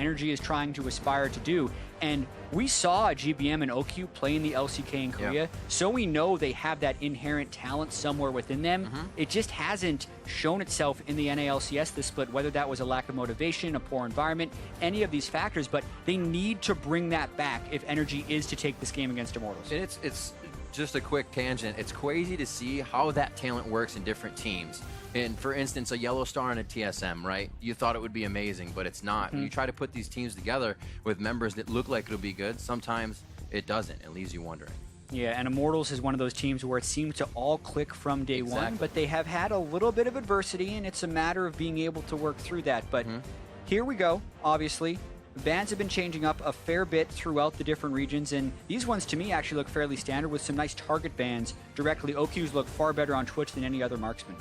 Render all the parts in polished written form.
NRG is trying to aspire to do. And we saw GBM and OQ play in the LCK in Korea, so we know they have that inherent talent somewhere within them. It just hasn't shown itself in the NALCS this split, whether that was a lack of motivation, a poor environment, any of these factors, but they need to bring that back if NRG is to take this game against Immortals. And it's just a quick tangent. It's crazy to see how that talent works in different teams. And for instance, a Yellow Star and a TSM, right? You thought it would be amazing, but it's not. When you try to put these teams together with members that look like it'll be good, sometimes it doesn't. It leaves you wondering. Yeah, and Immortals is one of those teams where it seemed to all click from day one, but they have had a little bit of adversity, and it's a matter of being able to work through that. But here we go, obviously. Bans have been changing up a fair bit throughout the different regions, and these ones to me actually look fairly standard with some nice target bans directly. OQs look far better on Twitch than any other marksman.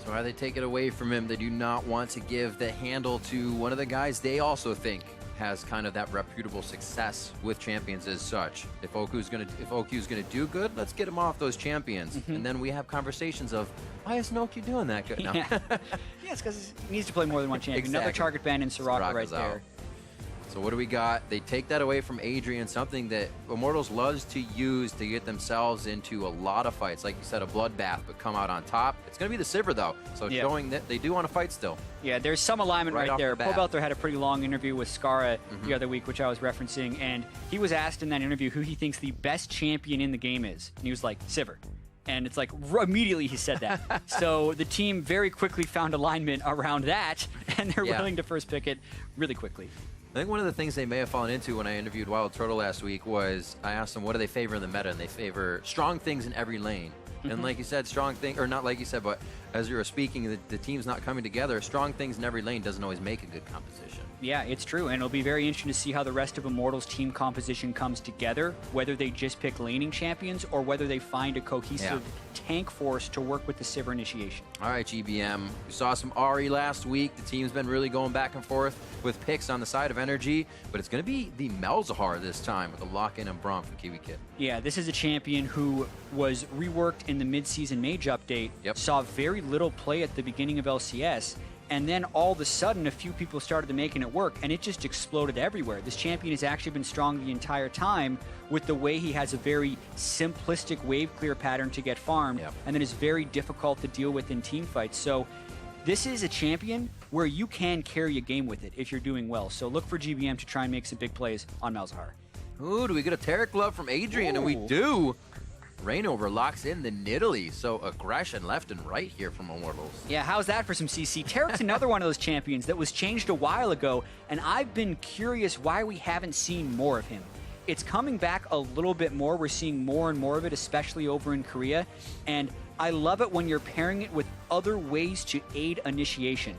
So how they take it away from him, they do not want to give the handle to one of the guys they also think has kind of that reputable success with champions as such. If OQ's gonna do good, let's get him off those champions. And then we have conversations of, why isn't OQ doing that good? No. Yeah, it's because he needs to play more than one champion. Another target ban in Soraka right there. So what do we got? They take that away from Adrian, something that Immortals loves to use to get themselves into a lot of fights. Like you said, a bloodbath, but come out on top. It's going to be the Sivir, though, so showing that they do want to fight still. Yeah, there's some alignment right there. Pobelter had a pretty long interview with Skara the other week, which I was referencing, and he was asked in that interview who he thinks the best champion in the game is. And he was like, Sivir. And it's like, immediately he said that. So the team very quickly found alignment around that, and they're willing to first pick it really quickly. I think one of the things they may have fallen into when I interviewed Wild Turtle last week was I asked them what do they favor in the meta, and they favor strong things in every lane. And like you said, strong thing, or not like you said, but as you were speaking, the team's not coming together. Strong things in every lane doesn't always make a good composition. Yeah, it's true, and it'll be very interesting to see how the rest of Immortals' team composition comes together, whether they just pick laning champions or whether they find a cohesive tank force to work with the Sivir initiation. All right, GBM. We saw some Ari last week. The team's been really going back and forth with picks on the side of NRG, but it's going to be the Malzahar this time with a lock-in and Braum for Kiwi Kid. Yeah, this is a champion who was reworked in the mid-season Mage update, saw very little play at the beginning of LCS, and then all of a sudden a few people started making it work, and it just exploded everywhere. This champion has actually been strong the entire time with the way he has a very simplistic wave clear pattern to get farmed, and then is very difficult to deal with in team fights. So this is a champion where you can carry a game with it if you're doing well. So look for GBM to try and make some big plays on Malzahar. Ooh, do we get a Taric glove from Adrian? And we do. Rainover locks in the Nidalee, so aggression left and right here from Immortals. Yeah, how's that for some CC? Taric's another one of those champions that was changed a while ago, and I've been curious why we haven't seen more of him. It's coming back a little bit more. We're seeing more and more of it, especially over in Korea, and I love it when you're pairing it with other ways to aid initiation.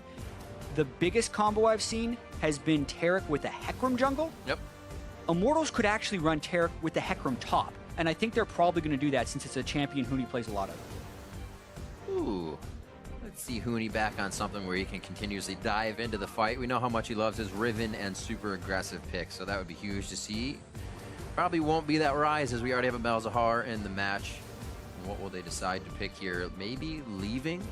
The biggest combo I've seen has been Taric with a Hecarim jungle. Immortals could actually run Taric with the Hecarim top. And I think they're probably going to do that since it's a champion Huni plays a lot of. Ooh. Let's see Huni back on something where he can continuously dive into the fight. We know how much he loves his Riven and super aggressive picks, so that would be huge to see. Probably won't be that Rise as we already have a Malzahar in the match. What will they decide to pick here? Maybe leaving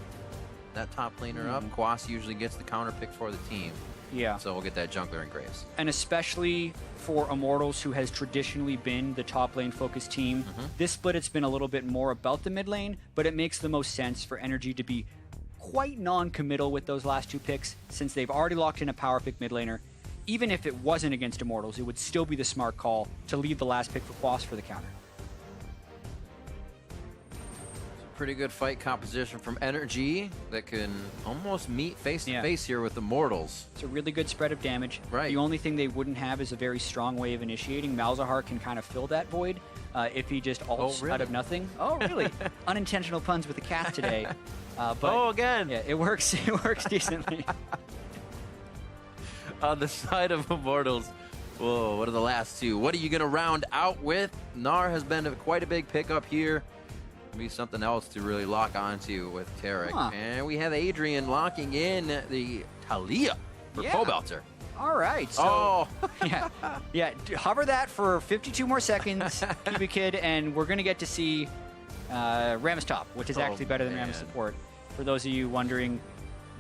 that top laner up. Quas usually gets the counter pick for the team. Yeah. So we'll get that jungler in Graves. And especially for Immortals, who has traditionally been the top lane focused team, this split it's been a little bit more about the mid lane, but it makes the most sense for NRG to be quite non-committal with those last two picks since they've already locked in a power pick mid laner. Even if it wasn't against Immortals, it would still be the smart call to leave the last pick for Quas for the counter. Pretty good fight composition from NRG that can almost meet face-to-face here with Immortals. It's a really good spread of damage. The only thing they wouldn't have is a very strong way of initiating. Malzahar can kind of fill that void if he just ults out of nothing. Oh, really? Unintentional puns with the cast today. But again. Yeah, it works. It works decently. On the side of Immortals, whoa, what are the last two? What are you going to round out with? Gnar has been quite a big pickup here. Be something else to really lock onto with Taric. And we have Adrian locking in the Talia for Pobelter. All right. So, yeah, hover that for 52 more seconds, Kiwi Kid, and we're going to get to see Rammus top, which is actually better than Rammus support. For those of you wondering,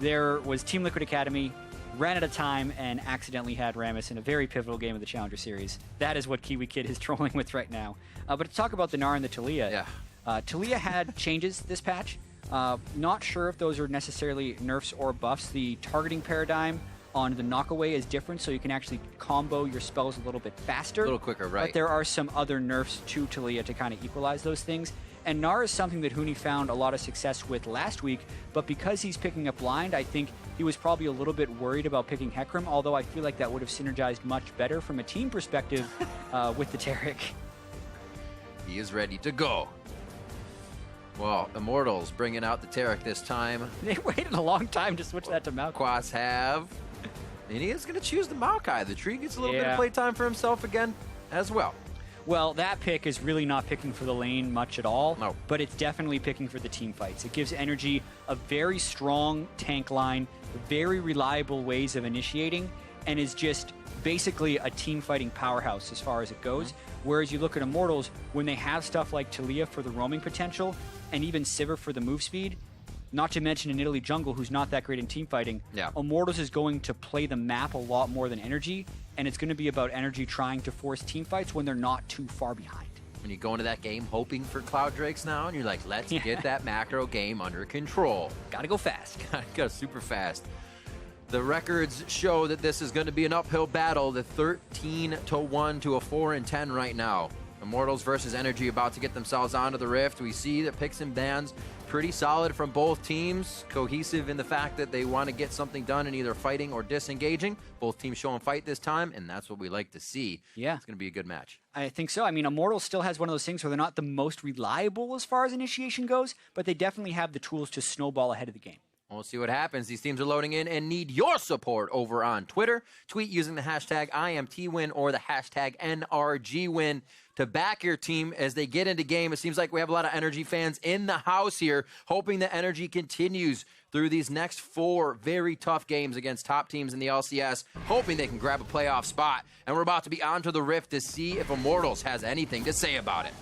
there was Team Liquid Academy ran out of time and accidentally had Rammus in a very pivotal game of the Challenger Series. That is what Kiwi Kid is trolling with right now. But to talk about the Gnar and the Taliyah, Taliyah had changes this patch. Not sure if those are necessarily nerfs or buffs. The targeting paradigm on the knockaway is different, so you can actually combo your spells a little bit faster. A little quicker, right? But there are some other nerfs to Taliyah to kind of equalize those things. And Gnar is something that Huni found a lot of success with last week, but because he's picking up blind, I think he was probably a little bit worried about picking Hecarim, although I feel like that would have synergized much better from a team perspective with the Taric. He is ready to go. Well, Immortals bringing out the Taric this time. They waited a long time to switch that to Maokai. Quas have. And he is going to choose the Maokai. The tree gets a little bit of playtime for himself again as well. Well, that pick is really not picking for the lane much at all, no. But it's definitely picking for the team fights. It gives NRG a very strong tank line, very reliable ways of initiating, and is just basically a team fighting powerhouse as far as it goes. Whereas you look at Immortals, when they have stuff like Taliyah for the roaming potential, and even Sivir for the move speed, not to mention an Italy jungle who's not that great in team fighting, Immortals is going to play the map a lot more than NRG, and it's going to be about NRG trying to force team fights when they're not too far behind. When you go into that game hoping for Cloud Drakes now, and you're like, let's get that macro game under control. Gotta go fast. Gotta go super fast. The records show that this is going to be an uphill battle. The 13-1 to a 4-10 right now. Immortals versus NRG about to get themselves onto the Rift. We see that picks and bans pretty solid from both teams, cohesive in the fact that they want to get something done in either fighting or disengaging. Both teams showing fight this time, and that's what we like to see. Yeah. It's going to be a good match. I think so. I mean, Immortals still has one of those things where they're not the most reliable as far as initiation goes, but they definitely have the tools to snowball ahead of the game. We'll see what happens. These teams are loading in and need your support over on Twitter. Tweet using the hashtag IMTWin or the hashtag NRGWin to back your team as they get into game. It seems like we have a lot of NRG fans in the house here, hoping that NRG continues through these next 4 very tough games against top teams in the LCS, hoping they can grab a playoff spot. And we're about to be onto the Rift to see if Immortals has anything to say about it.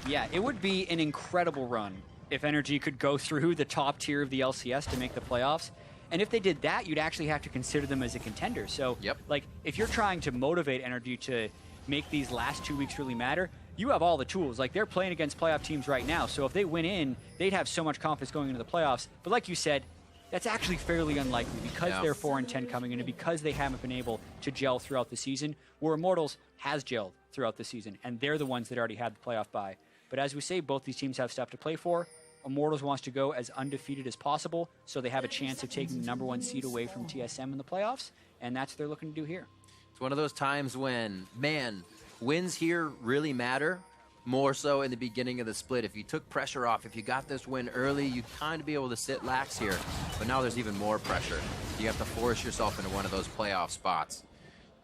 Yeah, it would be an incredible run if NRG could go through the top tier of the LCS to make the playoffs. And if they did that, you'd actually have to consider them as a contender. So, like, if you're trying to motivate NRG to make these last 2 weeks really matter, you have all the tools. Like, they're playing against playoff teams right now. So if they win in, they'd have so much confidence going into the playoffs. But like you said, that's actually fairly unlikely because they're 4-10 coming in and because they haven't been able to gel throughout the season, where Immortals has gelled throughout the season. And they're the ones that already had the playoff bye. But as we say, both these teams have stuff to play for. Immortals wants to go as undefeated as possible, so they have a chance of taking the #1 seed away from TSM in the playoffs, and that's what they're looking to do here. It's one of those times when, man, wins here really matter, more so in the beginning of the split. If you took pressure off, if you got this win early, you'd kind of be able to sit lax here. But now there's even more pressure. You have to force yourself into one of those playoff spots.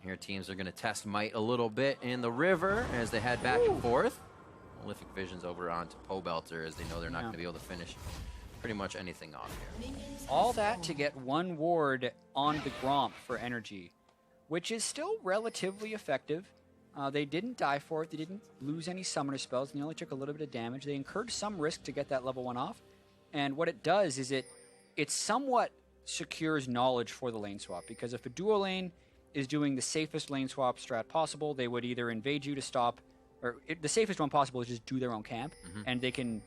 Here teams are going to test might a little bit in the river as they head back and forth. Prolific Visions over onto Pobelter as they know they're not going to be able to finish pretty much anything off here. All that to get 1 ward on the Gromp for NRG, which is still relatively effective. They didn't die for it. They didn't lose any summoner spells. And they only took a little bit of damage. They incurred some risk to get that level 1 off. And what it does is it somewhat secures knowledge for the lane swap. Because if a duo lane is doing the safest lane swap strat possible, they would either invade you to stop, or the safest one possible is just do their own camp, and they can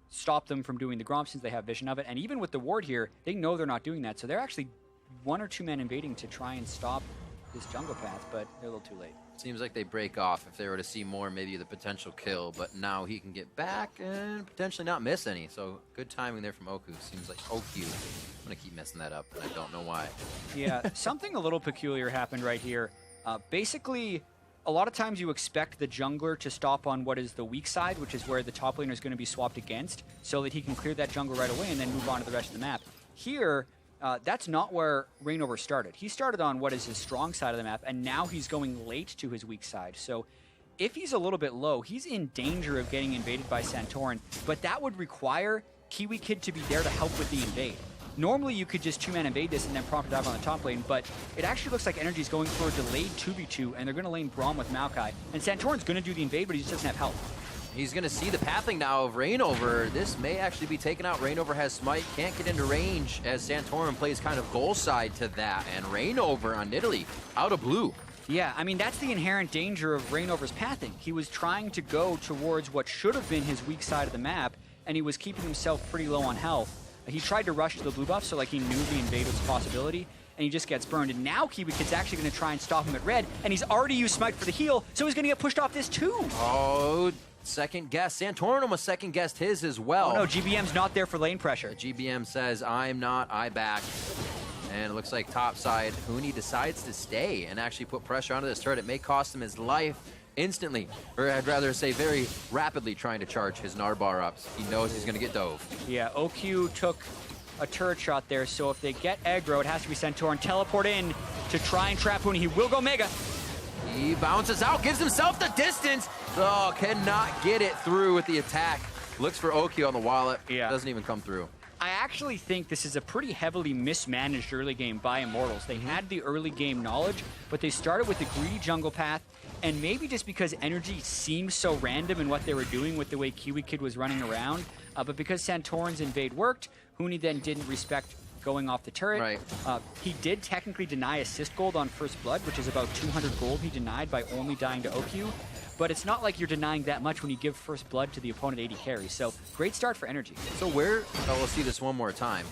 stop them from doing the Gromp since they have vision of it. And even with the ward here, they know they're not doing that, so they're actually 1 or 2 men invading to try and stop this jungle path, but they're a little too late. Seems like they break off. If they were to see more, maybe the potential kill, but now he can get back and potentially not miss any. So good timing there from Oku. Seems like OQ. I'm going to keep messing that up, and I don't know why. Yeah, something a little peculiar happened right here. Basically, a lot of times you expect the jungler to stop on what is the weak side, which is where the top laner is going to be swapped against, so that he can clear that jungle right away and then move on to the rest of the map. Here, that's not where Reignover started. He started on what is his strong side of the map, and now he's going late to his weak side. So if he's a little bit low, he's in danger of getting invaded by Santorin, but that would require Kiwi Kid to be there to help with the invade. Normally, you could just 2-man invade this and then prompt dive on the top lane, but it actually looks like NRG is going for a delayed 2v2, and they're going to lane Braum with Maokai. And Santorin's going to do the invade, but he just doesn't have health. He's going to see the pathing now of Reignover. This may actually be taken out. Reignover has Smite, can't get into range as Santorin plays kind of goal side to that. And Reignover on Nidalee out of blue. Yeah, I mean, that's the inherent danger of Reignover's pathing. He was trying to go towards what should have been his weak side of the map, and he was keeping himself pretty low on health. He tried to rush to the blue buff, so like he knew the invade was a possibility, and he just gets burned. And now Kiwi Kid's actually going to try and stop him at red, and he's already used Smite for the heal, so he's going to get pushed off this too. Oh, second guess. Santorin almost second guessed his as well. Oh no, GBM's not there for lane pressure. GBM says, I'm not, I back. And it looks like top side, Huni decides to stay and actually put pressure onto this turret. It may cost him his life instantly, or I'd rather say very rapidly trying to charge his Narbar ups. He knows he's going to get dove. Yeah, OQ took a turret shot there, so if they get aggro, it has to be Santorin. Teleport in to try and trap Huni. He will go Mega. He bounces out, gives himself the distance. Oh, cannot get it through with the attack. Looks for OQ on the wallet. Yeah. Doesn't even come through. I actually think this is a pretty heavily mismanaged early game by Immortals. They had the early game knowledge, but they started with the greedy jungle path, and maybe just because NRG seems so random in what they were doing with the way Kiwi Kid was running around, but because Santorin's invade worked, Huni then didn't respect going off the turret. Right. He did technically deny assist gold on first blood, which is about 200 gold he denied by only dying to OQ. But it's not like you're denying that much when you give first blood to the opponent 80 carry. So great start for NRG. So we'll see this one more time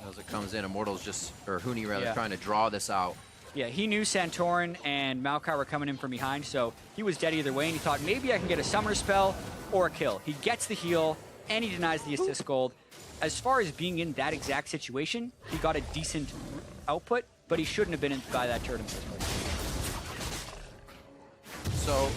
as it comes in. Immortals or Huni rather, trying to draw this out. Yeah, he knew Santorin and Maokai were coming in from behind, so he was dead either way, and he thought maybe I can get a summer spell or a kill. He gets the heal, and he denies the assist gold. As far as being in that exact situation, he got a decent output, but he shouldn't have been in by that turret in the first place. So,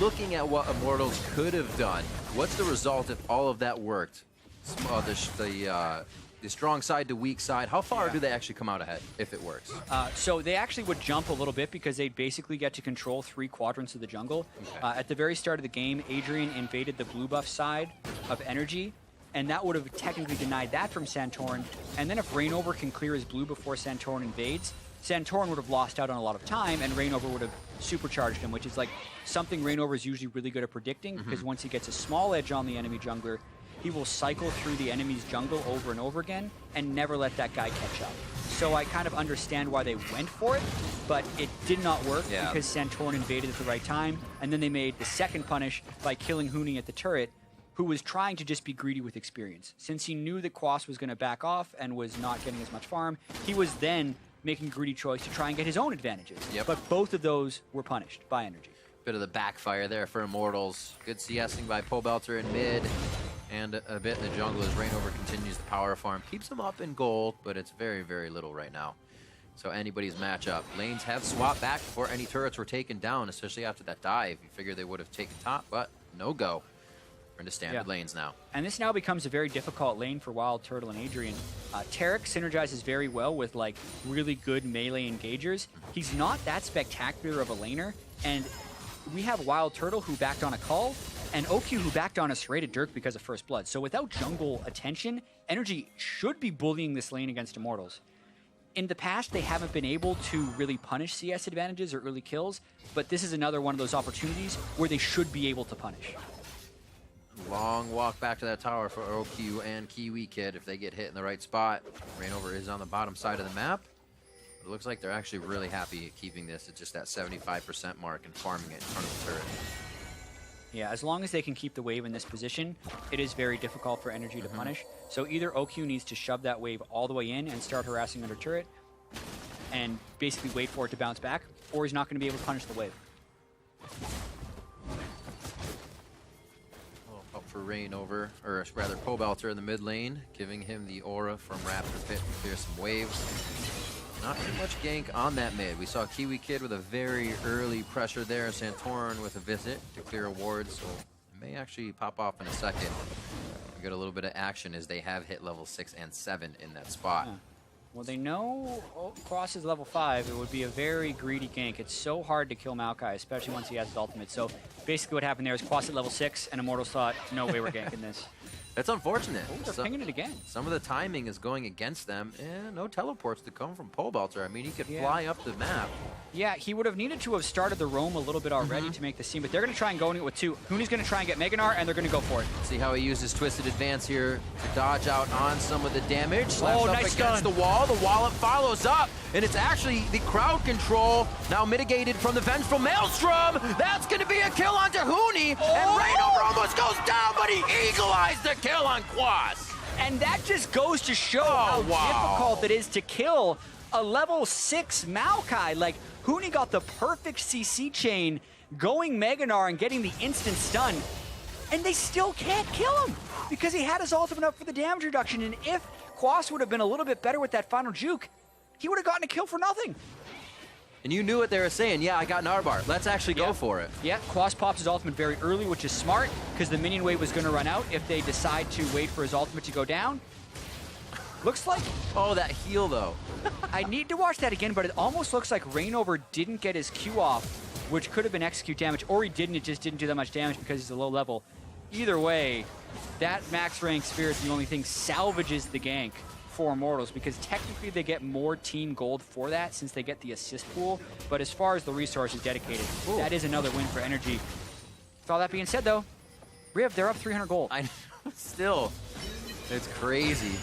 looking at what Immortals could have done, what's the result if all of that worked? The strong side to weak side, how far do they actually come out ahead if it works? So they actually would jump a little bit because they'd basically get to control 3 quadrants of the jungle. Okay. At the very start of the game, Adrian invaded the blue buff side of NRG, and that would have technically denied that from Santorin. And then if Reignover can clear his blue before Santorin invades, Santorin would have lost out on a lot of time, and Reignover would have supercharged him, which is like something Reignover is usually really good at predicting, because once he gets a small edge on the enemy jungler, he will cycle through the enemy's jungle over and over again and never let that guy catch up. So I kind of understand why they went for it, but it did not work because Santorin invaded at the right time, and then they made the second punish by killing Huni at the turret, who was trying to just be greedy with experience. Since he knew that Quas was going to back off and was not getting as much farm, he was then making a greedy choice to try and get his own advantages. But both of those were punished by NRG. Bit of the backfire there for Immortals. Good CSing by Pobelter in mid, and a bit in the jungle as Reignover continues the power farm. Keeps him up in gold, but it's very, very little right now. So anybody's matchup. Lanes have swapped back before any turrets were taken down, especially after that dive. You figure they would have taken top, but no go. We're into standard lanes now. And this now becomes a very difficult lane for Wild Turtle and Adrian. Tarek synergizes very well with like really good melee engagers. He's not that spectacular of a laner, and we have Wild Turtle who backed on a Cull, and OQ who backed on a serrated Dirk because of first blood. So without jungle attention, NRG should be bullying this lane against Immortals. In the past, they haven't been able to really punish CS advantages or early kills, but this is another one of those opportunities where they should be able to punish. Long walk back to that tower for OQ and Kiwi Kid if they get hit in the right spot. Reignover is on the bottom side of the map. It looks like they're actually really happy at keeping this at just that 75% mark and farming it in front of the turret. Yeah, as long as they can keep the wave in this position, it is very difficult for NRG to punish. So either OQ needs to shove that wave all the way in and start harassing under turret and basically wait for it to bounce back, or he's not going to be able to punish the wave. Up for Reignover, or rather Pobelter in the mid lane, giving him the aura from Raptor Pit to clear some waves. Not too much gank on that mid. We saw Kiwi Kid with a very early pressure there, Santorin with a visit to clear a ward, so it may actually pop off in a second. We got a little bit of action as they have hit level 6 and 7 in that spot. Yeah. Well, they know Cross is level 5. It would be a very greedy gank. It's so hard to kill Maokai, especially once he has his ultimate. So basically what happened there is Cross at level 6, and Immortals thought, no way we're ganking this. It's unfortunate. Oh, they're pinging it again. Some of the timing is going against them, and no teleports to come from Pobelter. I mean, he could fly up the map. Yeah, he would have needed to have started the roam a little bit already to make the scene, but they're going to try and go in it with 2. Huni's going to try and get Meganar, and they're going to go for it. See how he uses Twisted Advance here to dodge out on some of the damage. Slaps up nice against the wall. The Wallop follows up, and it's actually the crowd control now mitigated from the Vengeful Maelstrom. That's going to be a kill onto Huni, and Rainover almost goes down, but he eagle-eyes the kill on Quas. And that just goes to show how difficult it is to kill a level 6 Maokai. Like, Huni got the perfect CC chain, going Meganar and getting the instant stun, and they still can't kill him because he had his ultimate up for the damage reduction, and if Quas would have been a little bit better with that final juke, he would have gotten a kill for nothing. And you knew what they were saying. Yeah, I got Narbar. Let's actually go for it. Yeah, Quas pops his ultimate very early, which is smart, because the minion wave was going to run out if they decide to wait for his ultimate to go down. Looks like... Oh, that heal, though. I need to watch that again, but it almost looks like Rainover didn't get his Q off, which could have been execute damage, or he didn't, it just didn't do that much damage because he's a low level. Either way, that max rank Spirit's the only thing salvages the gank for Immortals, because technically they get more team gold for that since they get the assist pool, but as far as the resources dedicated, that is another win for NRG. With all that being said, though, Riv, they're up 300 gold. I know, still, it's crazy.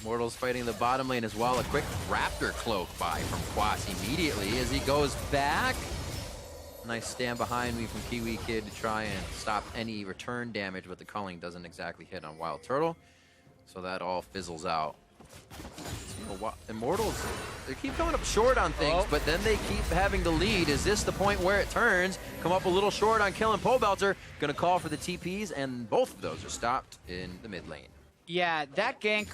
Immortals fighting the bottom lane as well. A quick Raptor cloak by from Quas immediately as he goes back. Nice stand behind me from Kiwi Kid to try and stop any return damage, but the culling doesn't exactly hit on Wild Turtle. So that all fizzles out. Immortals, they keep coming up short on things, but then they keep having the lead. Is this the point where it turns? Come up a little short on killing Pobelter. Gonna call for the TPs, and both of those are stopped in the mid lane. Yeah, that gank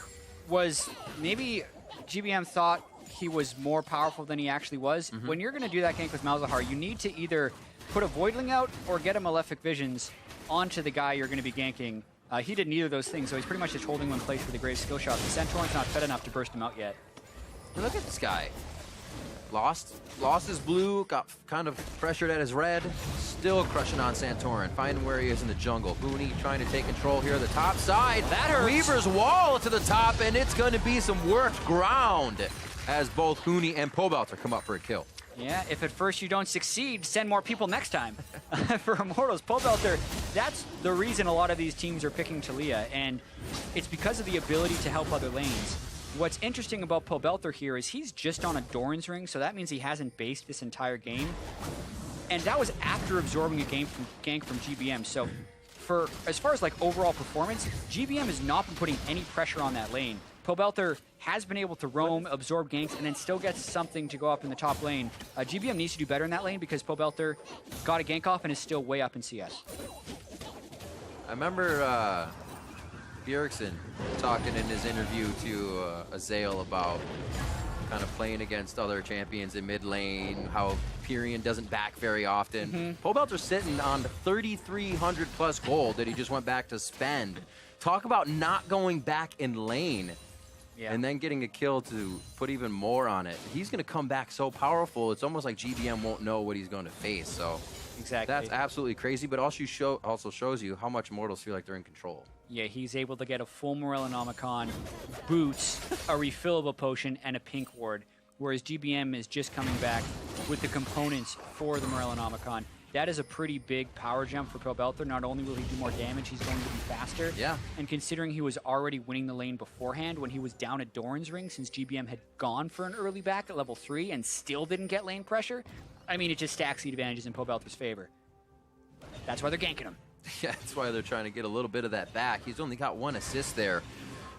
was, maybe GBM thought he was more powerful than he actually was. When you're going to do that gank with Malzahar, you need to either put a Voidling out or get a Malefic Visions onto the guy you're going to be ganking. He did neither of those things, so he's pretty much just holding him in place for the Grave skill shot. The Centaur's not fed enough to burst him out yet. Look at this guy. Lost his blue, got kind of pressured at his red, still crushing on Santorin, finding where he is in the jungle. Huni trying to take control here, the top side. That hurts. Weaver's wall to the top, and it's going to be some worked ground as both Huni and Pobelter come up for a kill. Yeah, if at first you don't succeed, send more people next time. For Immortals, Pobelter, that's the reason a lot of these teams are picking Taliyah, and it's because of the ability to help other lanes. What's interesting about Pobelter here is he's just on a Doran's ring, so that means he hasn't based this entire game. And that was after absorbing a gank from GBM. So as far as like overall performance, GBM has not been putting any pressure on that lane. Pobelter has been able to roam, absorb ganks, and then still gets something to go up in the top lane. GBM needs to do better in that lane because Pobelter got a gank off and is still way up in CS. I remember Bjergsen talking in his interview to Azael about kind of playing against other champions in mid lane, how Pyrian doesn't back very often. Pobelter's sitting on 3,300 plus gold that he just went back to spend. Talk about not going back in lane and then getting a kill to put even more on it. He's going to come back so powerful, it's almost like GBM won't know what he's going to face. So exactly, that's absolutely crazy, but also shows you how much Immortals feel like they're in control. Yeah, he's able to get a full Morellonomicon, boots, a refillable potion, and a pink ward, whereas GBM is just coming back with the components for the Morellonomicon. That is a pretty big power jump for Pobelter. Not only will he do more damage, he's going to be faster. Yeah. And considering he was already winning the lane beforehand when he was down at Doran's ring, since GBM had gone for an early back at level 3 and still didn't get lane pressure, I mean, it just stacks the advantages in Pobelter's favor. That's why they're ganking him. Yeah, that's why they're trying to get a little bit of that back. He's only got 1 assist there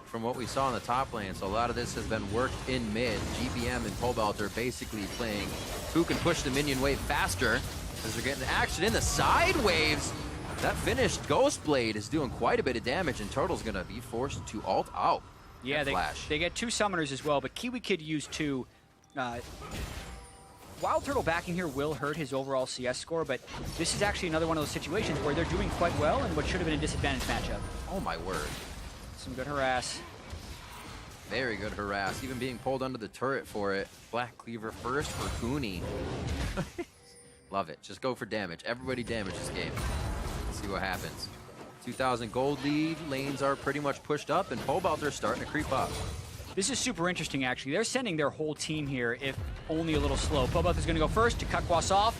from what we saw in the top lane, so a lot of this has been worked in mid. GBM and Pobelter basically playing who can push the minion wave faster, as they're getting action in the side waves. That finished Ghostblade is doing quite a bit of damage, and Turtle's going to be forced to ult out. Yeah, they get 2 summoners as well, but Kiwi Kid used 2. Wild Turtle backing here will hurt his overall CS score, but this is actually another one of those situations where they're doing quite well in what should have been a disadvantaged matchup. Oh my word. Some good harass. Very good harass, even being pulled under the turret for it. Black Cleaver first for Huni. Love it. Just go for damage. Everybody damage this game. Let's see what happens. 2,000 gold lead. Lanes are pretty much pushed up, and Pobelt are starting to creep up. This is super interesting, actually. They're sending their whole team here, if only a little slow. Pobelt is going to go first to cut Quas off.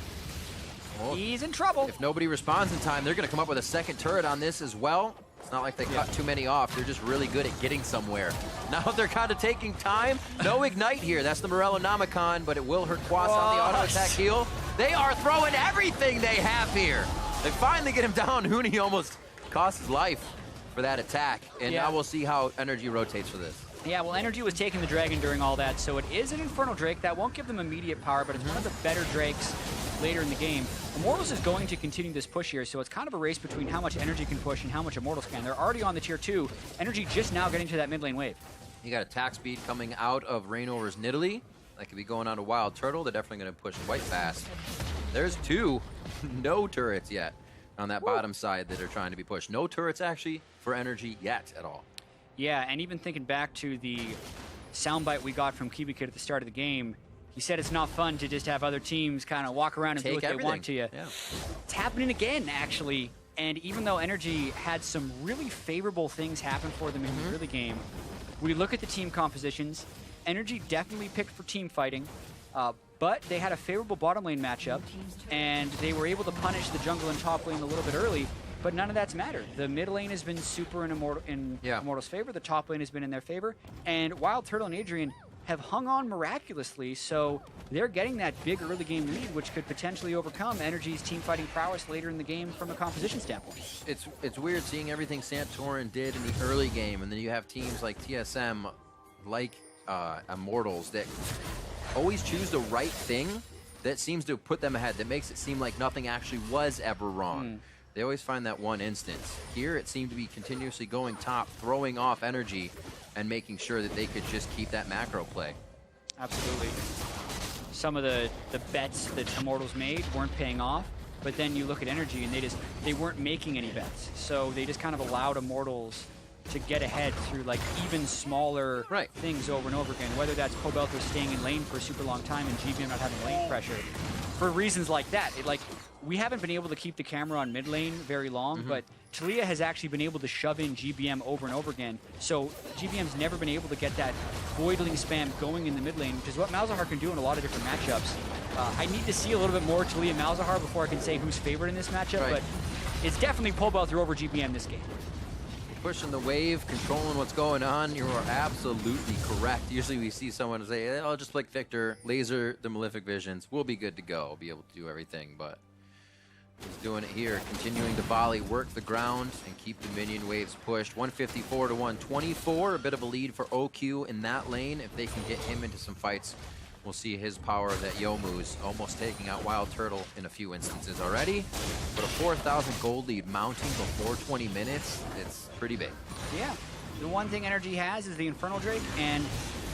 Well, he's in trouble. If nobody responds in time, they're going to come up with a second turret on this as well. It's not like they cut too many off. They're just really good at getting somewhere. Now they're kind of taking time. No ignite here. That's the Morello Namicon, but it will hurt Quas on the auto attack heal. They are throwing everything they have here. They finally get him down. Huni almost cost his life for that attack. And now we'll see how NRG rotates for this. Yeah, well, NRG was taking the Dragon during all that, so it is an Infernal Drake. That won't give them immediate power, but it's one of the better Drakes later in the game. Immortals is going to continue this push here, so it's kind of a race between how much NRG can push and how much Immortals can. They're already on the tier 2. NRG just now getting to that mid lane wave. You got attack speed coming out of Reignover's Nidalee. That could be going on to Wild Turtle. They're definitely going to push quite fast. There's 2. No turrets yet on that bottom side that are trying to be pushed. No turrets actually for NRG yet at all. Yeah, and even thinking back to the soundbite we got from Kiwi Kid at the start of the game, he said it's not fun to just have other teams kind of walk around and do what they want to you. Yeah. It's happening again, actually. And even though NRG had some really favorable things happen for them in the early game, we look at the team compositions. NRG definitely picked for team fighting, but they had a favorable bottom lane matchup, and they were able to punish the jungle and top lane a little bit early. But none of that's mattered. The mid lane has been super in Immortals' favor. The top lane has been in their favor. And Wild Turtle and Adrian have hung on miraculously, so they're getting that big early game lead, which could potentially overcome NRG's team fighting prowess later in the game from a composition standpoint. It's weird seeing everything Santorin did in the early game, and then you have teams like TSM, like Immortals, that always choose the right thing that seems to put them ahead, that makes it seem like nothing actually was ever wrong. They always find that one instance. Here, it seemed to be continuously going top, throwing off energy, and making sure that they could just keep that macro play. Absolutely. Some of the bets that Immortals made weren't paying off, but then you look at NRG and they weren't making any bets. So they just kind of allowed Immortals to get ahead through like even smaller things over and over again, whether that's Pobelter staying in lane for a super long time and GBM not having lane pressure. For reasons like that, we haven't been able to keep the camera on mid lane very long, but Talia has actually been able to shove in GBM over and over again. So GBM's never been able to get that voidling spam going in the mid lane, which is what Malzahar can do in a lot of different matchups. I need to see a little bit more Talia Malzahar before I can say who's favored in this matchup, but it's definitely Pobelter over GBM this game. Pushing the wave, controlling what's going on, you are absolutely correct. Usually we see someone say, I'll just flick Victor, laser the Malefic Visions, we'll be good to go, be able to do everything, but he's doing it here, continuing to volley, work the ground, and keep the minion waves pushed. 154 to 124, a bit of a lead for OQ in that lane. If they can get him into some fights, we'll see his power of that Youmuu's almost taking out Wild Turtle in a few instances already. But a 4,000 gold lead mounting before 20 minutes, it's pretty big. Yeah, the one thing NRG has is the Infernal Drake, and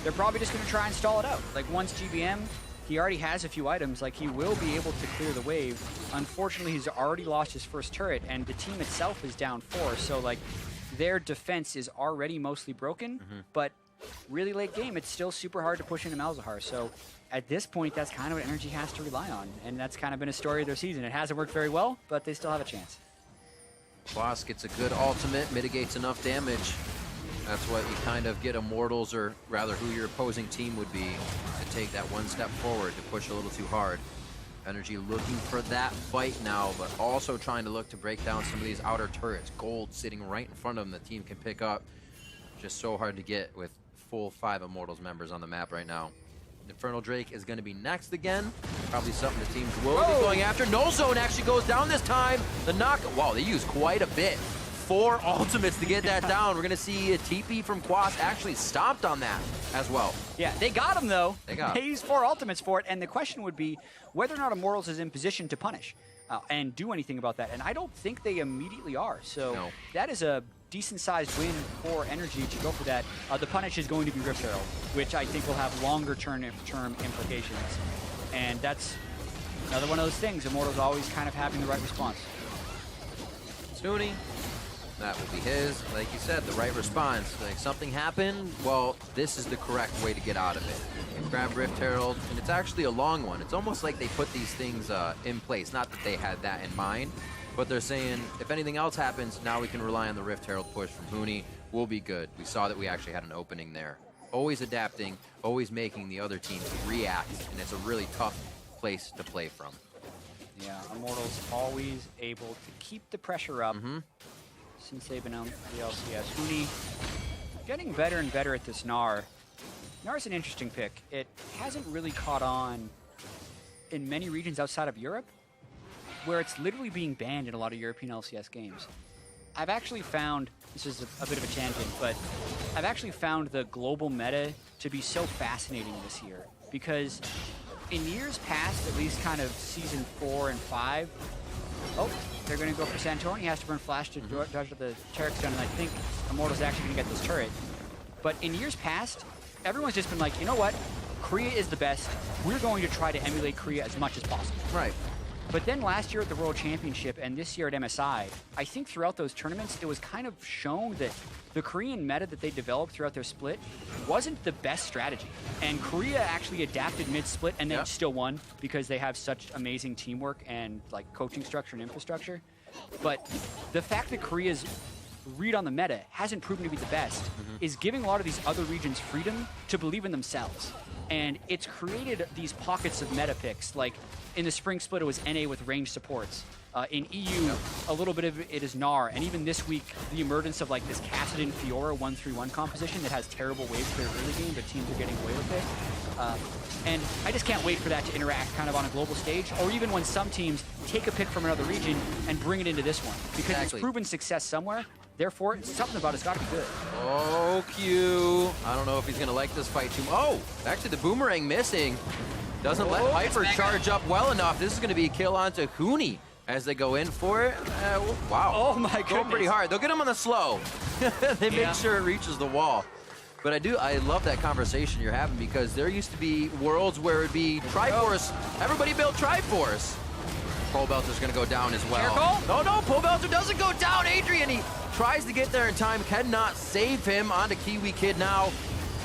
they're probably just going to try and stall it out. Like once GBM, he already has a few items, like he will be able to clear the wave. Unfortunately, he's already lost his first turret, and the team itself is down 4, so like their defense is already mostly broken, but really late game, it's still super hard to push into Malzahar. So at this point, that's kind of what NRG has to rely on, and that's kind of been a story of their season. It hasn't worked very well, but they still have a chance. Boss gets a good ultimate, mitigates enough damage. That's what you kind of get Immortals, or rather who your opposing team would be, to take that one step forward, to push a little too hard. NRG looking for that fight now, but also trying to look to break down some of these outer turrets. Gold sitting right in front of them the team can pick up. Just so hard to get with full 5 Immortals members on the map right now. Infernal Drake is going to be next again. Probably something the teams will be going after. Null Zone actually goes down this time. The knock, wow, they used quite a bit. 4 ultimates to get that down. We're going to see a TP from Quas actually stomped on that as well. Yeah, they got him though. They used 4 ultimates for it, and the question would be whether or not Immortals is in position to punish and do anything about that. And I don't think they immediately are. So that is a decent-sized win for NRG to go for that. The punish is going to be Rift Herald, which I think will have longer-term implications. And that's another one of those things. Immortals always kind of having the right response. Snooney, that will be his. Like you said, the right response. Like something happened, well, this is the correct way to get out of it. And grab Rift Herald, and it's actually a long one. It's almost like they put these things in place. Not that they had that in mind, but they're saying if anything else happens, now we can rely on the Rift Herald push from Huni. We'll be good. We saw that we actually had an opening there. Always adapting, always making the other teams react, and it's a really tough place to play from. Yeah, Immortals always able to keep the pressure up since they've been on the LCS. Huni getting better and better at this Gnar. Gnar's an interesting pick. It hasn't really caught on in many regions outside of Europe, where it's literally being banned in a lot of European LCS games. I've actually found, this is a bit of a tangent, but I've actually found the global meta to be so fascinating this year, because in years past, at least kind of season 4 and 5, they're going to go for Santorin. He has to burn flash to dodge the turret stun, and I think Immortals actually going to get this turret. But in years past, everyone's just been like, you know what? Korea is the best. We're going to try to emulate Korea as much as possible. Right. But then last year at the World Championship and this year at MSI, I think throughout those tournaments, it was kind of shown that the Korean meta that they developed throughout their split wasn't the best strategy. And Korea actually adapted mid-split and then still won because they have such amazing teamwork and like coaching structure and infrastructure. But the fact that Korea's read on the meta hasn't proven to be the best is giving a lot of these other regions freedom to believe in themselves. And it's created these pockets of meta picks. Like in the spring split, it was NA with ranged supports. In EU, a little bit of it is Gnar. And even this week, the emergence of like this Kassadin Fiora 1-3-1 composition that has terrible waves for the early game, but teams are getting away with it. And I just can't wait for that to interact kind of on a global stage, or even when some teams take a pick from another region and bring it into this one. Because it's proven success somewhere. Therefore, something about it's got to be good. Oh, Q. I don't know if he's going to like this fight too much. Oh, actually the boomerang missing. Doesn't let Hyper charge up well enough. This is going to be a kill onto Huni as they go in for it. Wow. Oh, my goodness. Going pretty hard. They'll get him on the slow. They make sure it reaches the wall. But I love that conversation you're having, because there used to be worlds where it'd be Triforce. Everybody built Triforce. Pole Belter's going to go down as well. No, Pole Belter doesn't go down. Adrian, he tries to get there in time, cannot save him. Onto Kiwi Kid now.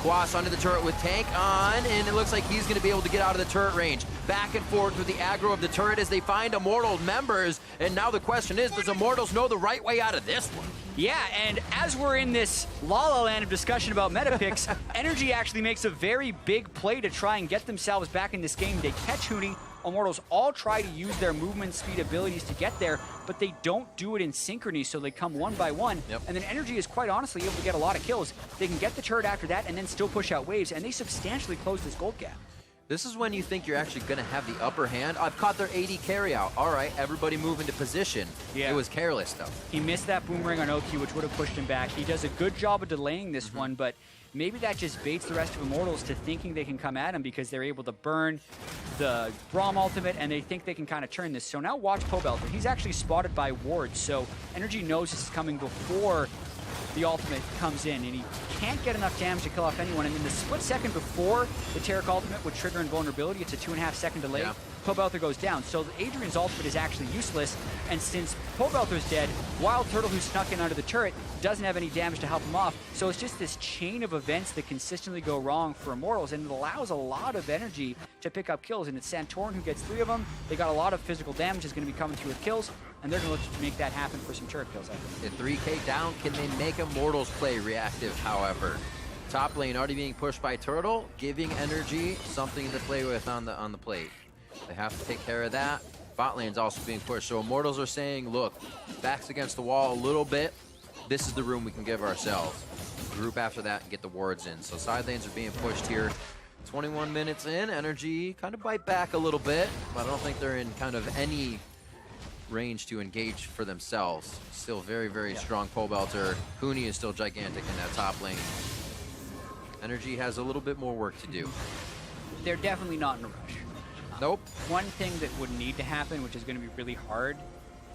Quas onto the turret with tank on, and it looks like he's going to be able to get out of the turret range. Back and forth with the aggro of the turret as they find Immortal members. And now the question is, does Immortals know the right way out of this one? Yeah, and as we're in this la-la land of discussion about meta picks, NRG actually makes a very big play to try and get themselves back in this game. They catch Huni. Immortals all try to use their movement speed abilities to get there, but they don't do it in synchrony, so they come one by one. And then NRG is quite honestly able to get a lot of kills. They can get the turret after that and then still push out waves, and they substantially close this gold gap. This is when you think you're actually going to have the upper hand. I've caught their AD carry-out. All right, everybody move into position. It was careless, though. He missed that boomerang on OQ, which would have pushed him back. He does a good job of delaying this one, but maybe that just baits the rest of Immortals to thinking they can come at him because they're able to burn the Braum ultimate, and they think they can kind of turn this. So now watch Pobelter. He's actually spotted by wards, so NRG knows this is coming before the ultimate comes in, and he can't get enough damage to kill off anyone. And in the split second before the Taric ultimate would trigger invulnerability, it's a 2.5 second delay. Pobelter goes down. So Adrian's ultimate is actually useless, and since Pobelter's dead, Wild Turtle, who snuck in under the turret, doesn't have any damage to help him off. So it's just this chain of events that consistently go wrong for Immortals, and it allows a lot of energy to pick up kills. And it's Santorin who gets 3 of them. They got a lot of physical damage is going to be coming through with kills, and they're going to look to make that happen for some turret kills, I think. At 3K down, can they make Immortals play reactive, however? Top lane already being pushed by Turtle, giving NRG something to play with on the plate. They have to take care of that. Bot lane's also being pushed. So Immortals are saying, look, backs against the wall a little bit. This is the room we can give ourselves. Group after that and get the wards in. So side lanes are being pushed here. 21 minutes in, NRG kind of bite back a little bit, but I don't think they're in kind of any range to engage for themselves. Still very, very strong pole belter. Huni is still gigantic in that top lane. NRG has a little bit more work to do. They're definitely not in a rush. Nope. One thing that would need to happen, which is going to be really hard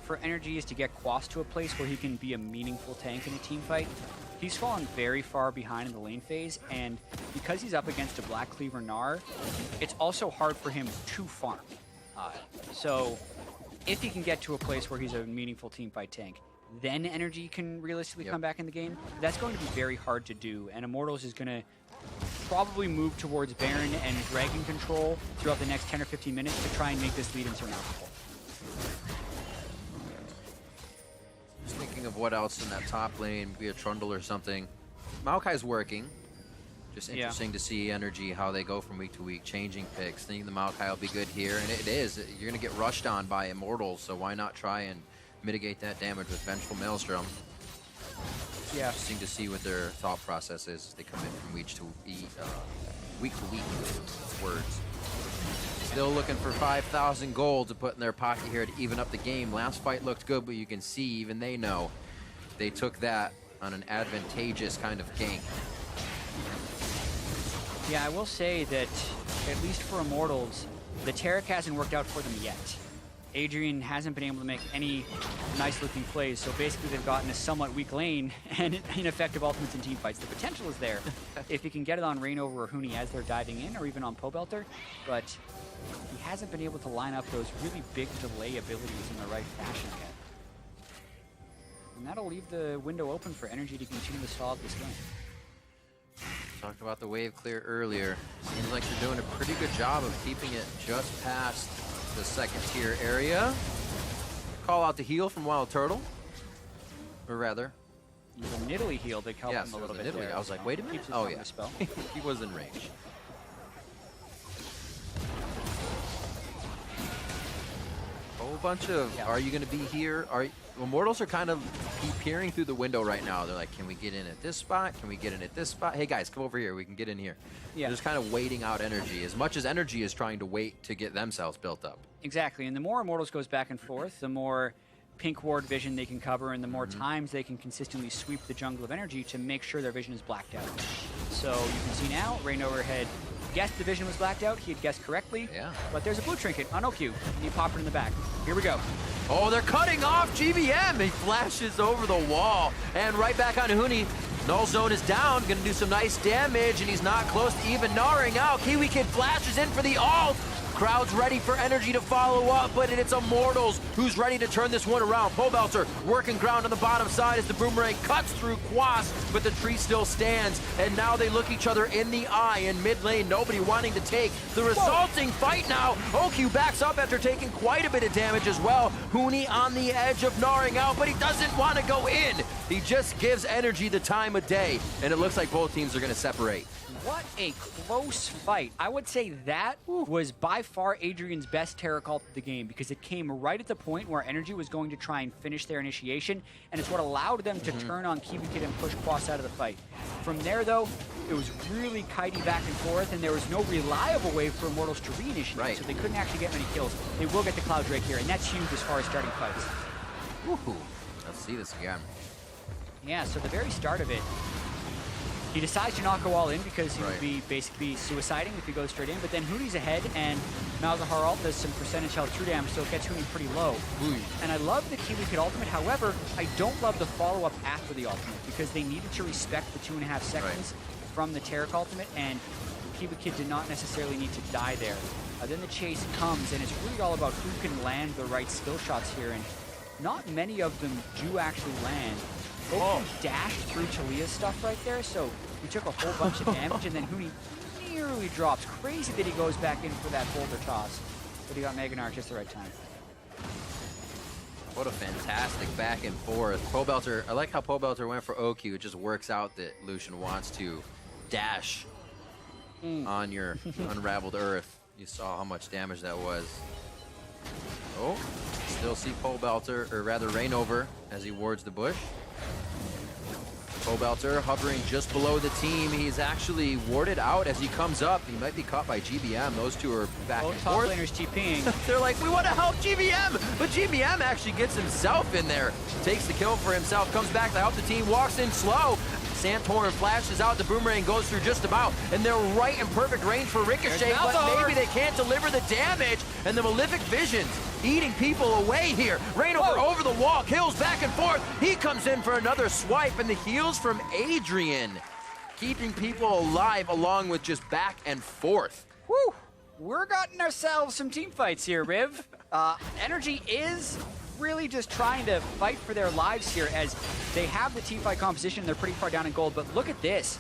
for NRG, is to get Quas to a place where he can be a meaningful tank in a team fight. He's fallen very far behind in the lane phase, and because he's up against a Black Cleaver Gnar, it's also hard for him to farm. So if he can get to a place where he's a meaningful team fight tank, then NRG can realistically come back in the game. That's going to be very hard to do, and Immortals is going to probably move towards Baron and Dragon control throughout the next 10 or 15 minutes to try and make this lead insurmountable. thinking of what else in that top lane, be a Trundle or something. Maokai's working. Just interesting to see NRG, how they go from week to week, changing picks. Thinking the Maokai will be good here, and it is. You're going to get rushed on by Immortals, so why not try and mitigate that damage with Vengeful Maelstrom? Yeah. Interesting to see what their thought process is as they come in from week to week. Words. Still looking for 5,000 gold to put in their pocket here to even up the game. Last fight looked good, but you can see even they know they took that on an advantageous kind of gank. Yeah, I will say that, at least for Immortals, the Taric hasn't worked out for them yet. Adrian hasn't been able to make any nice-looking plays, so basically they've gotten a somewhat weak lane and ineffective ultimates in team fights. The potential is there if he can get it on Reignover or Huni as they're diving in, or even on Pobelter, but he hasn't been able to line up those really big delay abilities in the right fashion yet. And that'll leave the window open for NRG to continue to stall this game. Talked about the wave clear earlier. Seems like they're doing a pretty good job of keeping it just past the second tier area. Call out the heal from Wild Turtle. Or rather. The Nidalee heal that helped him a little bit there. I was like, wait a minute. Oh yeah, he was in range. Whole bunch of, are you going to be here? Immortals are kind of peering through the window right now. They're like, can we get in at this spot? Can we get in at this spot? Hey guys, come over here. We can get in here. Yeah. They're just kind of waiting out NRG, as much as NRG is trying to wait to get themselves built up. Exactly, and the more Immortals goes back and forth, the more pink ward vision they can cover, and the more times they can consistently sweep the jungle of NRG to make sure their vision is blacked out. So you can see now, Reignover had guessed the vision was blacked out. He had guessed correctly. Yeah. But there's a blue trinket on OQ, and he popped it in the back. Here we go. Oh, they're cutting off GBM. He flashes over the wall. And right back on Huni. Null Zone is down. Going to do some nice damage, and he's not close to even gnawing out. Kiwi Kid flashes in for the ult. Crowd's ready for NRG to follow up, but it's Immortals who's ready to turn this one around. Pobelter working ground on the bottom side as the boomerang cuts through Quas, but the tree still stands. And now they look each other in the eye in mid lane, nobody wanting to take the resulting fight now. OQ backs up after taking quite a bit of damage as well. Huni on the edge of gnawing out, but he doesn't want to go in. He just gives NRG the time of day, and it looks like both teams are going to separate. What a close fight. I would say that was by far Adrian's best Taric ult of the game, because it came right at the point where NRG was going to try and finish their initiation, and it's what allowed them to turn on Kiwi Kid and push Quas out of the fight. From there, though, it was really kitey back and forth, and there was no reliable way for Immortals to reinitiate, so they couldn't actually get many kills. They will get the Cloud Drake here, and that's huge as far as starting fights. Woohoo. Let's see this again. Yeah, so the very start of it, he decides to not go all in because he would be basically suiciding if he goes straight in, but then Huni's ahead, and Malzahar ult does some percentage health true damage, so it gets Huni pretty low. And I love the Kiwi Kid ultimate, however, I don't love the follow-up after the ultimate, because they needed to respect the 2.5 seconds from the Taric ultimate, and Kiwi Kid did not necessarily need to die there. Then the chase comes, and it's really all about who can land the right skill shots here, and not many of them do actually land. Open dashed through Talia's stuff right there, so he took a whole bunch of damage, and then Huni nearly drops. Crazy that he goes back in for that boulder toss, but he got Meganar just the right time. What a fantastic back and forth. Pobelter, I like how Pobelter went for OQ. It just works out that Lucian wants to dash on your unraveled earth. You saw how much damage that was. Oh, still see Pobelter, or rather Reignover, as he wards the bush. Pobelter hovering just below the team. He's actually warded out as he comes up. He might be caught by GBM. Those two are back and forth. Top laners TPing. They're like, we want to help GBM, but GBM actually gets himself in there. Takes the kill for himself, comes back to help the team, walks in slow. Santorin flashes out, the boomerang goes through just about, and they're right in perfect range for Ricochet, but maybe they can't deliver the damage, and the Malefic Visions eating people away here. Reignover over the wall, kills back and forth. He comes in for another swipe, and the heals from Adrian, keeping people alive along with just back and forth. Woo! We're getting ourselves some team fights here, Riv. NRG is really just trying to fight for their lives here, as they have the team fight composition. They're pretty far down in gold, but look at this.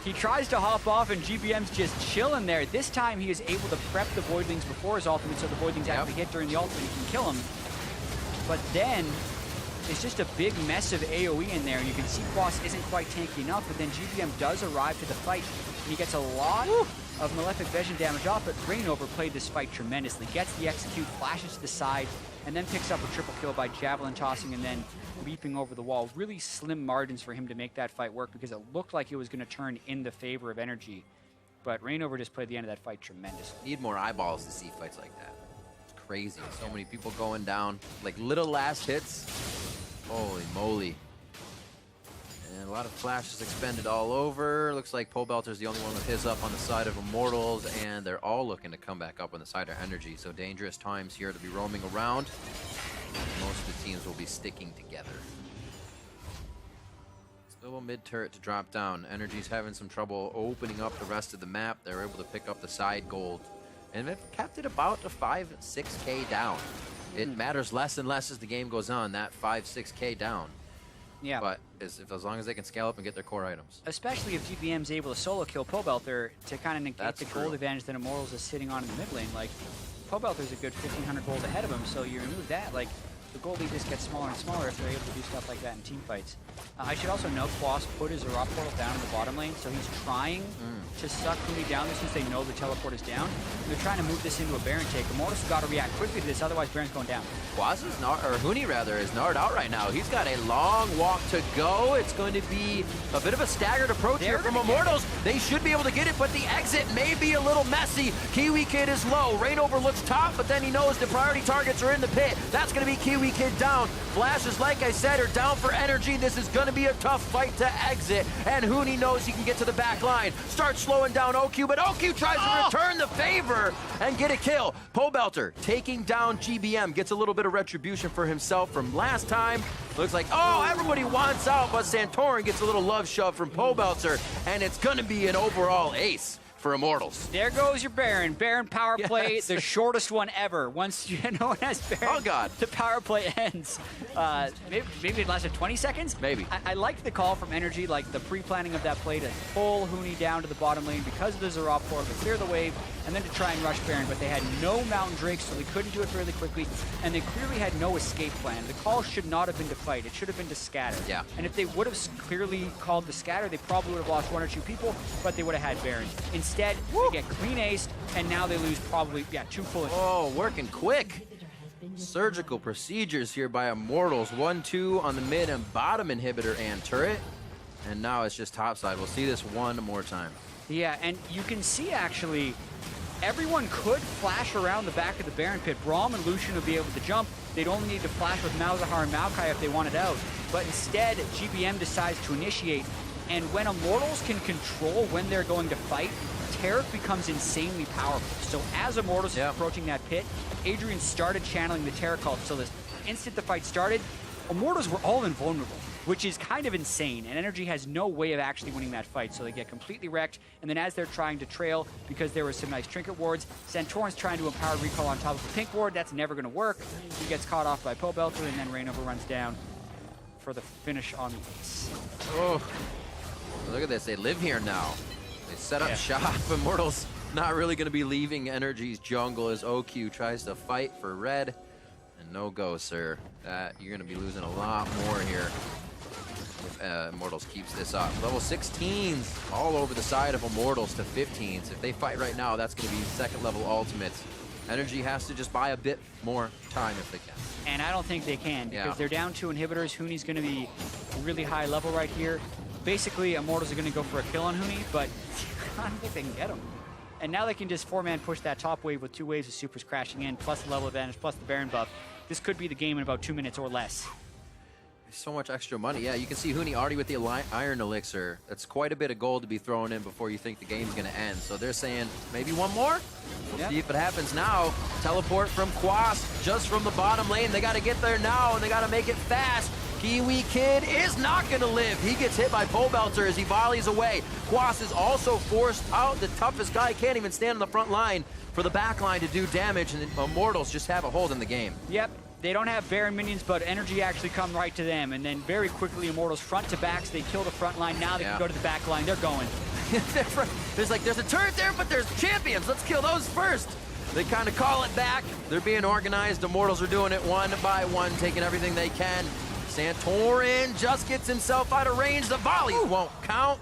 He tries to hop off, and GBM's just chilling there. This time he is able to prep the Voidlings before his ultimate, so the Voidlings actually hit during the ultimate, he can kill him. But then is just a big mess of AoE in there, and you can see Quas isn't quite tanky enough, but then GBM does arrive to the fight, and he gets a lot of Malefic Vision damage off, but Rainover played this fight tremendously. Gets the execute, flashes to the side, and then picks up a triple kill by javelin tossing and then leaping over the wall. Really slim margins for him to make that fight work because it looked like it was going to turn in the favor of NRG. But Rainover just played the end of that fight tremendously. Need more eyeballs to see fights like that. It's crazy. So many people going down. Like little last hits. Holy moly. And a lot of flashes expended all over. Looks like Pobelter's the only one with his up on the side of Immortals, and they're all looking to come back up on the side of NRG. So dangerous times here to be roaming around. Most of the teams will be sticking together. Still a mid turret to drop down. NRG's having some trouble opening up the rest of the map. They're able to pick up the side gold. And they've kept it about a 5-6K down. It matters less and less as the game goes on, that 5-6K down. Yeah. But as long as they can scale up and get their core items. Especially if GBM's able to solo kill Pobelter to kind of negate the gold advantage that Immortals is sitting on in the mid lane. Like, Pobelter's a good 1,500 gold ahead of him, so you remove that, like, the gold lead just gets smaller and smaller if they're able to do stuff like that in team fights. I should also note Quas put his Zerop portal down in the bottom lane, so he's trying to suck Huni down there since they know the teleport is down. They're trying to move this into a Baron take. Immortals have got to react quickly to this, otherwise Baron's going down. Quas is Huni rather, is narred out right now. He's got a long walk to go. It's going to be a bit of a staggered approach here from Immortals. They should be able to get it, but the exit may be a little messy. Kiwi Kid is low. Rainover looks top, but then he knows the priority targets are in the pit. That's going to be Kiwi Kid down. Flashes, like I said, are down for NRG. This is going to be a tough fight to exit, and Huni knows he can get to the back line. Starts slowing down OQ, but OQ tries to return the favor and get a kill. Pobelter taking down GBM, gets a little bit of retribution for himself from last time. Looks like, oh, everybody wants out, but Santorin gets a little love shove from Pobelter, and it's going to be an overall ace for Immortals. There goes your Baron. Baron power play, the shortest one ever. Once no one has Baron, oh God, the power play ends. Maybe it lasted 20 seconds? Maybe. I liked the call from NRG, like the pre-planning of that play to pull Huni down to the bottom lane because of the Zerop portal to clear the wave, and then to try and rush Baron, but they had no Mountain Drakes, so they couldn't do it really quickly, and they clearly had no escape plan. The call should not have been to fight. It should have been to scatter. Yeah. And if they would have clearly called the scatter, they probably would have lost 1 or 2 people, but they would have had Baron. Instead, they get clean aced, and now they lose probably, 2 full. Oh, working quick. Surgical procedures here by Immortals. 1-2 on the mid and bottom inhibitor and turret. And now it's just topside. We'll see this one more time. Yeah, and you can see actually, everyone could flash around the back of the Baron pit. Braum and Lucian would be able to jump. They'd only need to flash with Malzahar and Maokai if they wanted out. But instead, GBM decides to initiate. And when Immortals can control when they're going to fight, Taric becomes insanely powerful. So as Immortals is approaching that pit, Adrian started channeling the Taric call. So the instant the fight started, Immortals were all invulnerable, which is kind of insane. And NRG has no way of actually winning that fight. So they get completely wrecked. And then as they're trying to trail, because there were some nice trinket wards, Santorin's trying to empower recall on top of a pink ward. That's never going to work. He gets caught off by Pobelter, and then Rainover runs down for the finish on the ace. Oh, look at this. They live here now. They set up shop. Immortals not really going to be leaving NRG's jungle as OQ tries to fight for red. And no go, sir. You're going to be losing a lot more here if Immortals keeps this up. Level 16s all over the side of Immortals to 15s. If they fight right now, that's going to be second level ultimates. NRG has to just buy a bit more time if they can. And I don't think they can, because they're down 2 inhibitors. Huni's going to be really high level right here. Basically, Immortals are going to go for a kill on Huni, but I don't think they can get him. And now they can just 4-man push that top wave with 2 waves of supers crashing in, plus the level advantage, plus the Baron buff. This could be the game in about 2 minutes or less. So much extra money. Yeah, you can see Huni already with the Iron Elixir. That's quite a bit of gold to be thrown in before you think the game's going to end. So they're saying, maybe one more? We'll see if it happens now. Teleport from Quas, just from the bottom lane. They got to get there now, and they got to make it fast. Kiwi Kid is not going to live. He gets hit by Pobelter as he volleys away. Quas is also forced out. The toughest guy can't even stand on the front line for the back line to do damage, and Immortals just have a hold in the game. Yep. They don't have Baron minions, but NRG actually come right to them. And then very quickly, Immortals front to backs. They kill the front line. Now they can go to the back line. They're going. There's a turret there, but there's champions. Let's kill those first. They kind of call it back. They're being organized. Immortals are doing it one by one, taking everything they can. Santorin just gets himself out of range. The volley won't count.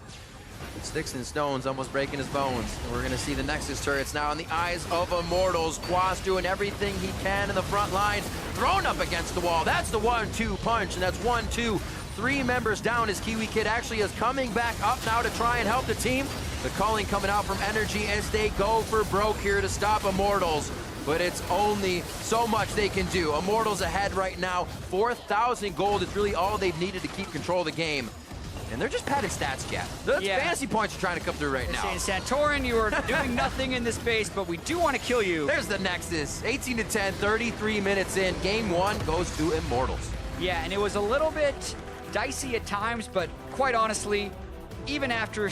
Sticks and stones, almost breaking his bones. And we're going to see the Nexus turrets now in the eyes of Immortals. Quas doing everything he can in the front lines. Thrown up against the wall. That's the 1-2 punch, and that's 1-2. 3 members down as Kiwi Kid actually is coming back up now to try and help the team. The calling coming out from NRG as they go for broke here to stop Immortals. But it's only so much they can do. Immortals ahead right now. 4,000 gold is really all they've needed to keep control of the game. And they're just padded stats, Cap. Those fantasy points are trying to come through right now. Saying, Santorin, you are doing nothing in this base, but we do want to kill you. There's the Nexus. 18-10, 33 minutes in. Game 1 goes to Immortals. Yeah, and it was a little bit dicey at times, but quite honestly, even after